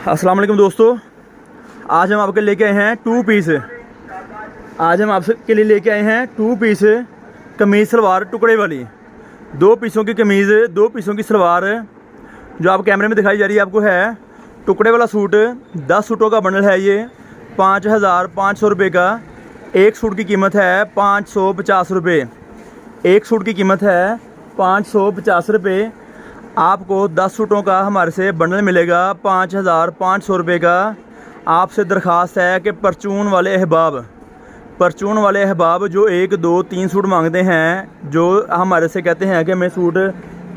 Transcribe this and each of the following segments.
अस्सलाम वालेकुम दोस्तों, आज हम आपके लेके आए हैं टू पीस। आज हम आपके लिए लेके आए हैं टू पीस कमीज़ सलवार टुकड़े वाली। दो पीसों की कमीज़, दो पीसों की सलवार जो आप कैमरे में दिखाई जा रही है आपको है टुकड़े वाला सूट। 10 सूटों का बंडल है ये 5500 रुपये का। एक सूट की कीमत है 550 रुपये। एक सूट की कीमत है 550 रुपये। आपको 10 सूटों का हमारे से बंडल मिलेगा 5500 रुपये का। आपसे दरख्वास्त है कि परचून वाले अहबाब जो 1 2 3 सूट मांगते हैं, जो हमारे से कहते हैं कि हमें सूट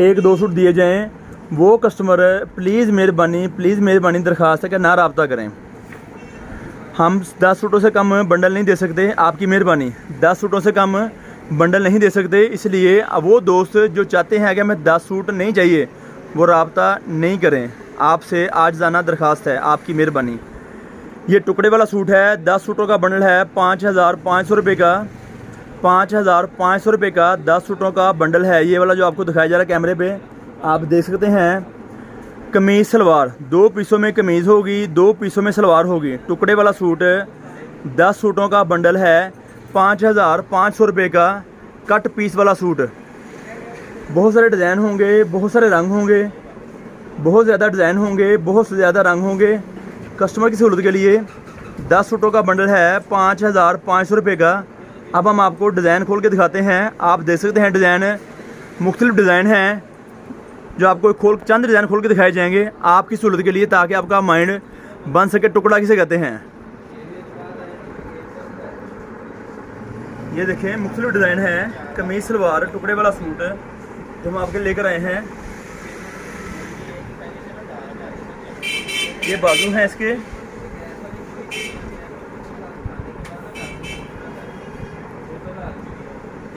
1 2 सूट दिए जाएं, वो कस्टमर प्लीज़ मेहरबानी दरख्वास्त है कि ना रब्ता करें। हम 10 सूटों से कम बंडल नहीं दे सकते, आपकी मेहरबानी। 10 सूटों से कम बंडल नहीं दे सकते, इसलिए वो दोस्त जो चाहते हैं कि हमें 10 सूट नहीं चाहिए वो रब्ता नहीं करें। आपसे आजिज़ाना दरख्वास्त है, आपकी मेहरबानी। ये टुकड़े वाला सूट है, 10 सूटों का बंडल है 5500 रुपये का। 5500 रुपये का 10 सूटों का बंडल है। ये वाला जो आपको दिखाया जा रहा है कैमरे पे, आप देख सकते हैं। कमीज़ सलवार 2 पीसों में कमीज़ होगी, 2 पीसों में सलवार होगी। टुकड़े वाला सूट 10 सूटों का बंडल है 5500 रुपये का। कट पीस वाला सूट, बहुत सारे डिज़ाइन होंगे, बहुत सारे रंग होंगे, बहुत ज़्यादा डिज़ाइन होंगे, बहुत से ज़्यादा रंग होंगे। कस्टमर की सहूलत के लिए 10 सूटों का बंडल है 5500 रुपये का। अब हम आपको डिज़ाइन खोल के दिखाते हैं। आप देख सकते हैं डिज़ाइन, मुख्तलिफ डिज़ाइन हैं जो आपको चंद डिज़ाइन खोल के दिखाए जाएंगे आपकी सहूलत के लिए, ताकि आपका माइंड बन सके। टुकड़ा किसे कहते हैं, ये देखें मुख्तलिफ डिज़ाइन है। कमीज़ सलवार टुकड़े वाला सूट जो हम आपके लेकर आए हैं। ये बाजू हैं इसके,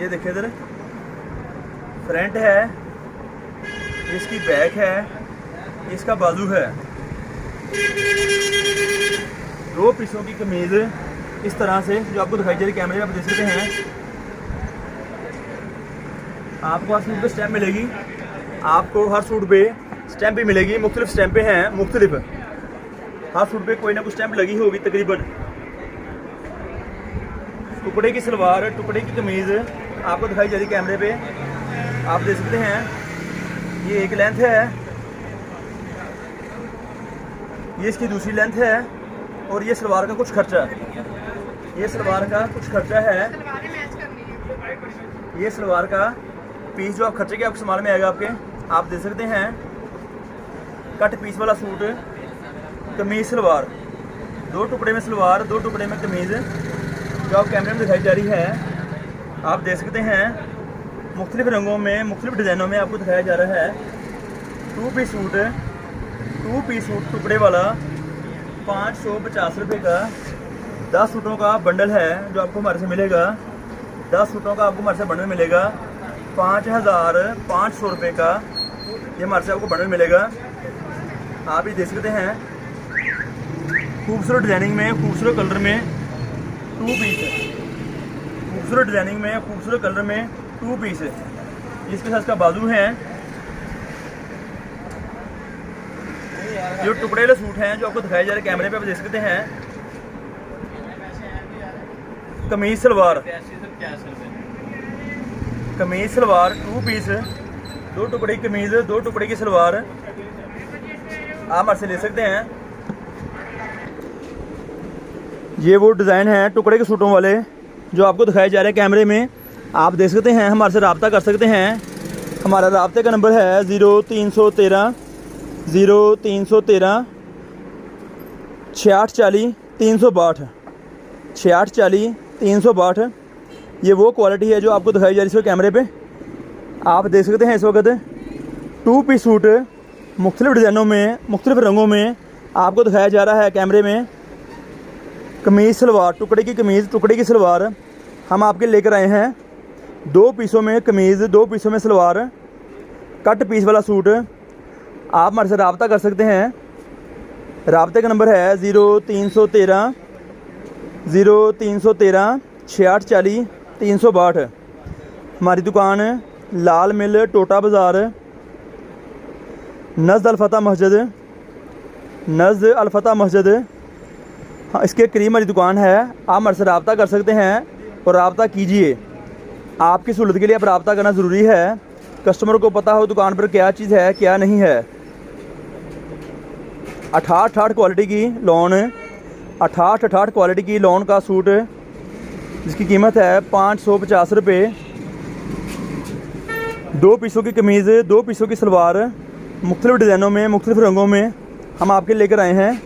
ये देखें इधर फ्रंट है, इसकी बैक है, इसका बाजू है। 2 पीसों की कमीज़ इस तरह से जो आपको दिखाई जा रही कैमरे में आप देख सकते हैं। आपको हर सूट पे स्टैम्प मिलेगी, आपको हर सूट पे स्टैम्प भी मिलेगी। मुख्तलिफ स्टैम्पें हैं, मुख्तलिफ हर सूट पे कोई ना कोई स्टैम्प लगी होगी तकरीबन। टुकड़े की सलवार, टुकड़े की कमीज़ आपको दिखाई जा रही कैमरे पे, आप देख सकते हैं। ये एक लेंथ है, ये इसकी दूसरी लेंथ है, और ये सलवार का कुछ खर्चा, ये सलवार का कुछ खर्चा है। ये सलवार का पीस जो आप खर्चे के आपको इस्तेमाल में आएगा आपके, आप देख सकते हैं। कट पीस वाला सूट, कमीज़ सलवार, 2 टुकड़े में सलवार, 2 टुकड़े में कमीज़ जो आप कैमरे में दिखाई जा रही है, आप देख सकते हैं। मुख्तलिफ रंगों में, मुख्तलिफ डिज़ाइनों में आपको दिखाया जा रहा है। 2 पीस सूट टुकड़े वाला 550 रुपये का। 10 सूटों का बंडल है जो आपको हमारे से मिलेगा। 10 सूटों का आपको हमारे से बंडल मिलेगा 5500 रुपये का। ये हमारे से आपको बंडल मिलेगा, आप ये देख सकते हैं। खूबसूरत डिज़ाइनिंग में, खूबसूरत कलर में 2 पीस, खूबसूरत डिज़ाइनिंग में, खूबसूरत कलर में 2 पीस। इसके साथ का बाजू है। जो टुकड़े वाले सूट हैं जो आपको दिखाया जा रहा है कैमरे पे, आप देख सकते हैं। कमीज़ सलवार 2 पीस, 2 टुकड़े की कमीज़, 2 टुकड़े की सलवार आप हमारे से ले सकते हैं। ये वो डिज़ाइन है टुकड़े के सूटों वाले जो आपको दिखाए जा रहे हैं कैमरे में, आप देख सकते हैं। हमारे से रब्ता कर सकते हैं। हमारा रब्ते का नंबर है 0313 6840 362 6840 362। ये वो क्वालिटी है जो आपको दिखाई जा रही है कैमरे पे, आप देख सकते हैं। इस वक्त 2 पीस सूट मुख्तलिफ डिज़ाइनों में, मुख्तलिफ रंगों में आपको दिखाया जा रहा है कैमरे में। कमीज़ सलवार, टुकड़े की कमीज़, टुकड़े की सलवार हम आपके लेकर आए हैं। 2 पीसों में कमीज़, 2 पीसों में सलवार, कट पीस वाला सूट। आप हमारे से रब्ता कर सकते हैं। रब्ते का नंबर है 0313 6840 362। हमारी दुकान लाल मिल, टोटा बाज़ार, नज़द अल फतह मस्जिद, नज़ अलफ़ता मस्जिद, हाँ इसके करीब हमारी दुकान है। आप हमारे से रब्ता कर सकते हैं और रब्ता कीजिए। आपकी सहूलत के लिए अब रब्ता करना ज़रूरी है। कस्टमर को पता हो दुकान पर क्या चीज़ है क्या नहीं है। 68 क्वालिटी की लॉन, 68 क्वालिटी की लॉन का सूट जिसकी कीमत है 550 रुपये। 2 पीसों की कमीज़, 2 पीसों की सलवार, मुख्तलिफ़ डिज़ाइनों में, मुख्तलिफ़ रंगों में हम आपके लेकर आए हैं।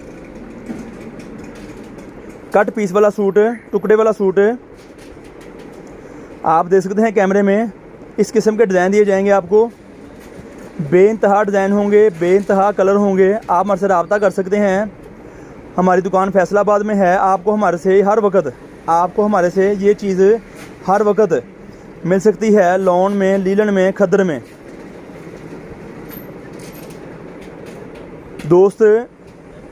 कट पीस वाला सूट, टुकड़े वाला सूट आप देख सकते हैं कैमरे में। इस किस्म के डिज़ाइन दिए जाएंगे आपको। बेइंतहा डिज़ाइन होंगे, बेइंतहा कलर होंगे। आप हमारे से रब्ता कर सकते हैं। हमारी दुकान फैसलाबाद में है। आपको हमारे से ये चीज़ हर वक्त मिल सकती है। लॉन में, लीलन में, खद्दर में। दोस्त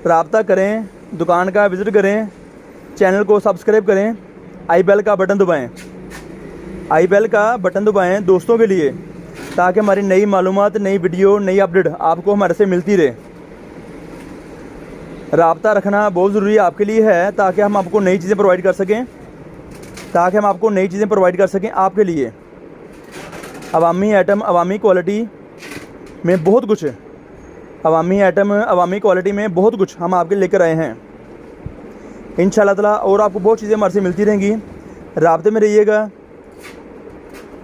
रब्ता करें, दुकान का विज़िट करें, चैनल को सब्सक्राइब करें, आई बेल का बटन दबाएं, आई बेल का बटन दबाएं दोस्तों के लिए, ताकि हमारी नई मालूमात, नई वीडियो, नई अपडेट आपको हमारे से मिलती रहे। रब्ता रखना बहुत ज़रूरी आपके लिए है ताकि हम आपको नई चीज़ें प्रोवाइड कर सकें, आपके लिए। अवामी आइटम, अवामी क्वालिटी में बहुत कुछ, अवामी आइटम, अवामी क्वालिटी में बहुत कुछ हम आपके लेकर आए हैं इंशाअल्लाह ताला। और आपको बहुत चीज़ें हमारे से मिलती रहेंगी। राब्ते में रहिएगा।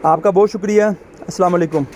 आपका बहुत शुक्रिया। अस्सलाम वालेकुम।